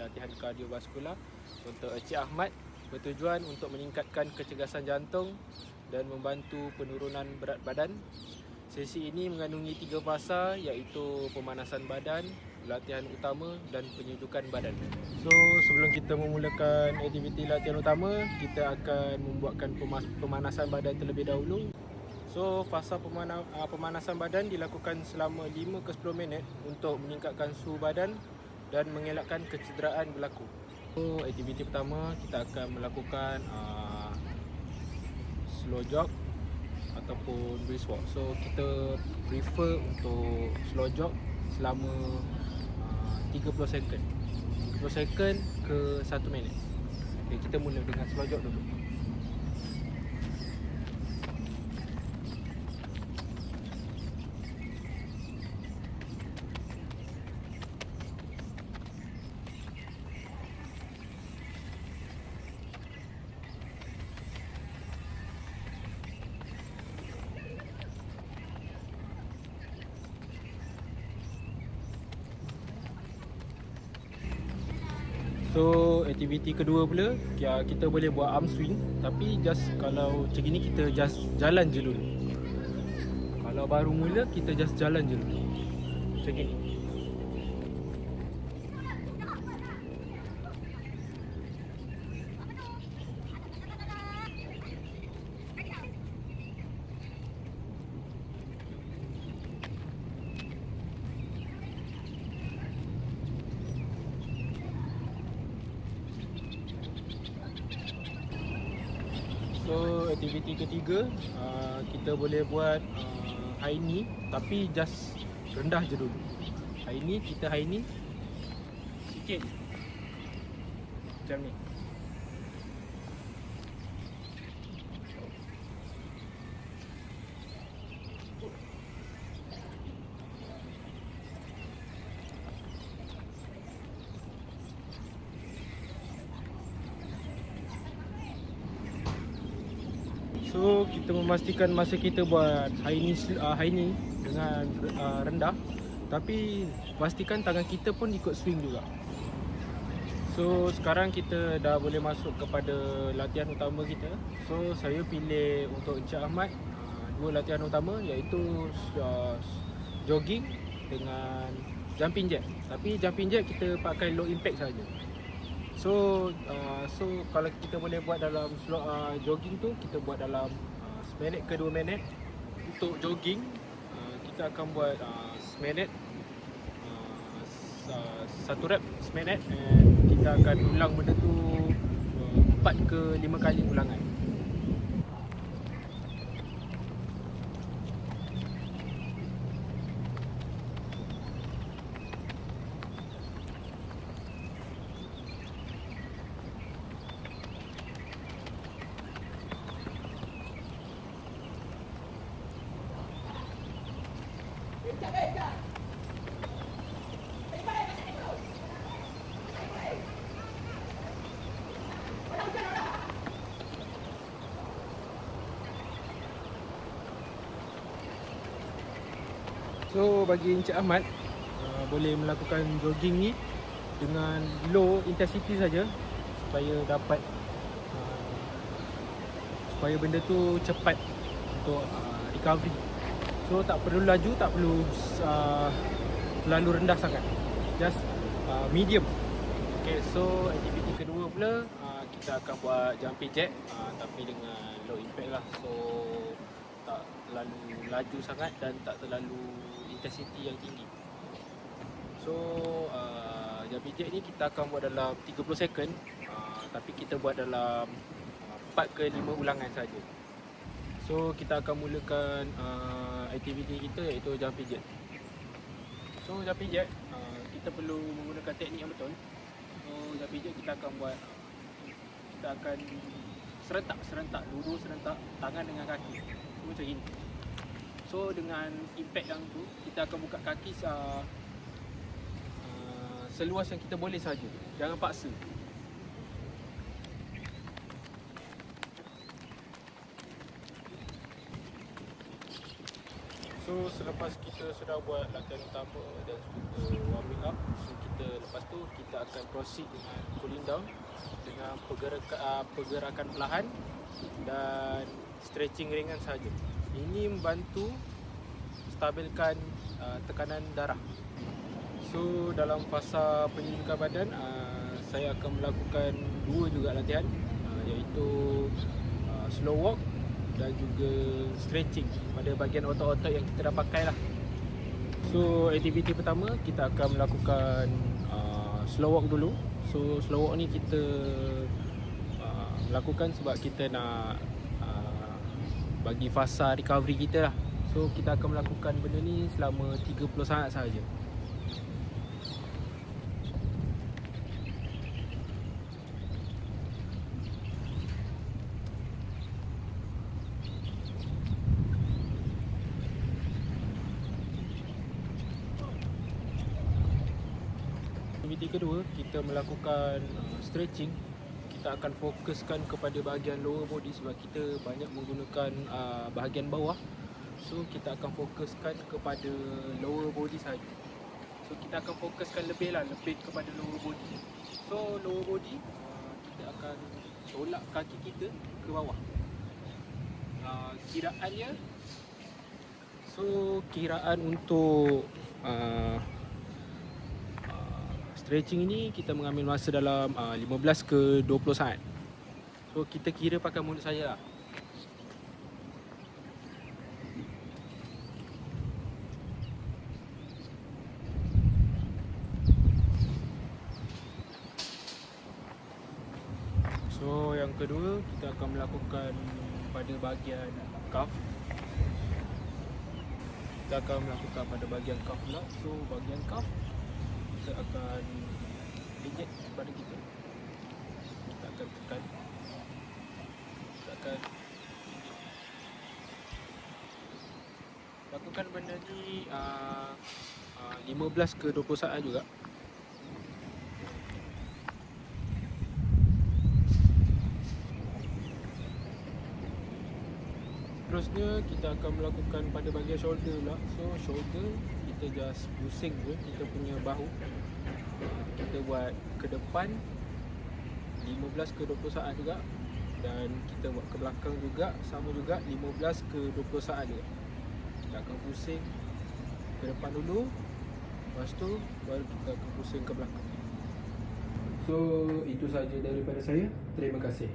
latihan kardiovaskular untuk Encik Ahmad, bertujuan untuk meningkatkan kecergasan jantung dan membantu penurunan berat badan. Sesi ini mengandungi 3 fasa, iaitu pemanasan badan, latihan utama dan penyejukan badan. So sebelum kita memulakan aktiviti latihan utama, kita akan membuatkan pemanasan badan terlebih dahulu. So fasa pemanasan badan dilakukan selama 5 ke 10 minit untuk meningkatkan suhu badan dan mengelakkan kecederaan berlaku. So aktiviti pertama, kita akan melakukan slow jog ataupun brisk walk. So kita prefer untuk slow jog selama 30 second ke 1 minit. Okay, kita mula dengan slow jog dulu. So aktiviti kedua pula, kita boleh buat arm swing, tapi kalau macam ni kita just jalan je dulu. Kalau baru mula kita just jalan je dulu. Macam ni. So aktiviti ketiga, kita boleh buat high knee, tapi just rendah je dulu. High knee sikit je. Macam ni. So kita memastikan masa kita buat high knee dengan rendah, tapi pastikan tangan kita pun ikut swing juga. So sekarang kita dah boleh masuk kepada latihan utama kita. So saya pilih untuk Encik Ahmad 2 latihan utama, iaitu jogging dengan jumping jack. Tapi jumping jack kita pakai low impact saja. So kalau kita boleh buat dalam jogging tu, kita buat dalam 1 minit ke 2 minit. Untuk jogging, kita akan buat 1 minit, 1 rep 1 minit, and kita akan ulang benda tu 4 ke 5 kali ulangan. So bagi Encik Ahmad, boleh melakukan jogging ni dengan low intensity saja, supaya benda tu cepat untuk recovery. So tak perlu laju, tak perlu terlalu rendah sangat, just medium. Okay, so aktiviti kedua pula, kita akan buat jumping jack, tapi dengan low impact lah. So tak terlalu laju sangat dan tak terlalu intensity yang tinggi. So jumping jack ni kita akan buat dalam 30 second, tapi kita buat dalam 4 ke 5 ulangan saja. So kita akan mulakan aktiviti kita, iaitu jumping jack. So jumping jack, kita perlu menggunakan teknik yang betul. So jumping jack kita akan serentak, duduk serentak, tangan dengan kaki. So macam ini. So dengan impact yang tu, kita akan buka kaki seluas yang kita boleh saja. Jangan paksa. So selepas kita sudah buat latihan utama dan juga warming up, so lepas tu kita akan proceed dengan cooling down dengan pergerakan perlahan dan stretching ringan saja. Ini membantu stabilkan tekanan darah. So dalam fasa penyudukan badan, saya akan melakukan 2 juga latihan, iaitu slow walk dan juga stretching pada bahagian otot-otot yang kita dah pakai lah. So aktiviti pertama kita akan melakukan slow walk dulu. So slow walk ni kita lakukan sebab kita nak bagi fasa recovery kita lah. So kita akan melakukan benda ni selama 30 saat sahaja. Aktiviti kedua, kita melakukan stretching. Kita akan fokuskan kepada bahagian lower body sebab kita banyak menggunakan bahagian bawah. So kita akan fokuskan kepada lower body saja. So kita akan fokuskan lebih kepada lower body. So lower body, kita akan tolak kaki kita ke bawah. Kiraannya, so kiraan untuk stretching ini kita mengambil masa dalam 15 ke 20 saat. So kita kira pakai mulut saya lah. So yang kedua, kita akan melakukan pada bahagian calf. Kita akan melakukan pada bahagian calf pula. So bahagian calf kita akan injek kepada kita. Kita akan tekan. Kita akan lakukan benda ni 15 ke 20 saat juga. Terusnya kita akan melakukan pada bahagian shoulder pula. So shoulder kita just pusing je kita punya bahu. Kita buat ke depan 15 ke 20 saat juga, dan kita buat ke belakang juga sama juga 15 ke 20 saat juga. Kita akan pusing ke depan dulu, lepas tu baru kita akan pusing ke belakang. So itu saja daripada saya. Terima kasih.